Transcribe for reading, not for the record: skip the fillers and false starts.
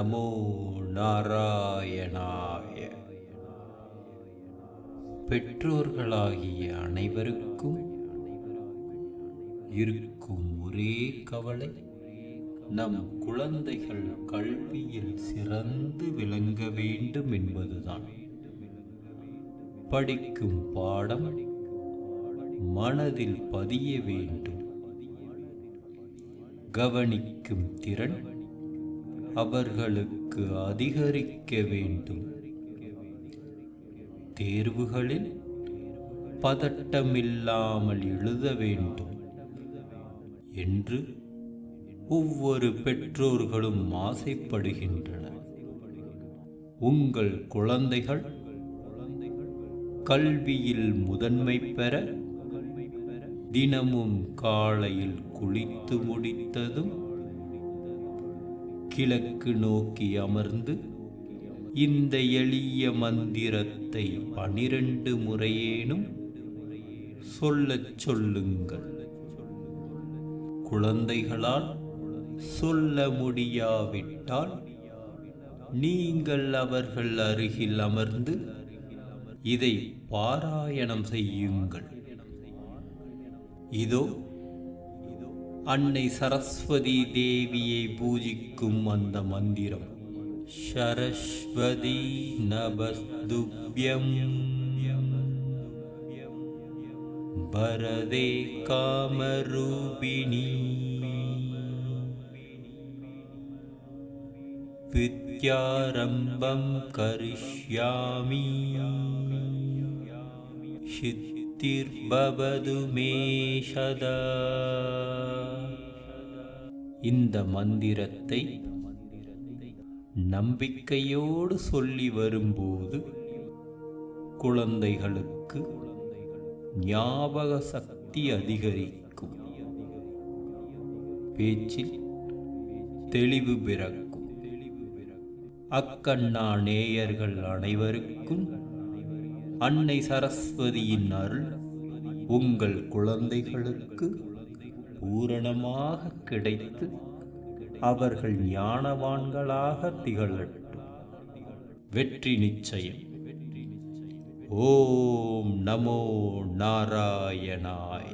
நமோ நாராயணாய. பெற்றோர்களாகிய அனைவருக்கும் இருக்கும் ஒரே கவலை, நம் குழந்தைகள் கல்வியில் சிறந்து விளங்க வேண்டும் என்பதுதான். படிக்கும் பாடம் மனதில் பதிய வேண்டும். கவனிக்கும் திறன் அவர்களுக்கு அதிகரிக்க வேண்டும். தேர்வுகளில் பதட்டமில்லாமல் எழுத வேண்டும் என்று ஒவ்வொரு பெற்றோர்களும் ஆசைப்படுகின்றனர். உங்கள் குழந்தைகள் கல்வியில் முதன்மை பெற தினமும் காலையில் குளித்து முடித்ததும் கிழக்கு நோக்கி அமர்ந்து இந்த எளிய மந்திரத்தை 12 முறையேனும் சொல்லச் சொல்லுங்கள். குழந்தைகளால் சொல்ல முடியாவிட்டால் நீங்கள் அவர்கள் அருகில் அமர்ந்து இதை பாராயணம் செய்யுங்கள். இதோ அன்னை சரஸ்வதி தேவியை பூஜிக்கும் அந்த மந்திரம். சரஸ்வதி நமஸ்துப்யம் வரதே காமரூபிணி வித்யாரம்பம் கரிஷ்யாமி சித்திர்பவது மே சதா. இந்த மந்திரத்தை நம்பிக்கையோடு சொல்லி வரும்போது குழந்தைகளுக்கு ஞாபக சக்தி அதிகரிக்கும், பேச்சில் தெளிவு பிறக்கும். அக்கண்ணா நேயர்கள் அனைவருக்கும் அன்னை சரஸ்வதியின் அருள் உங்கள் குழந்தைகளுக்கு பூரணமாக கிடைத்து அவர்கள் ஞானவான்களாக திகழட்டும். வெற்றி நிச்சயம். ஓம் நமோ நாராயணாய.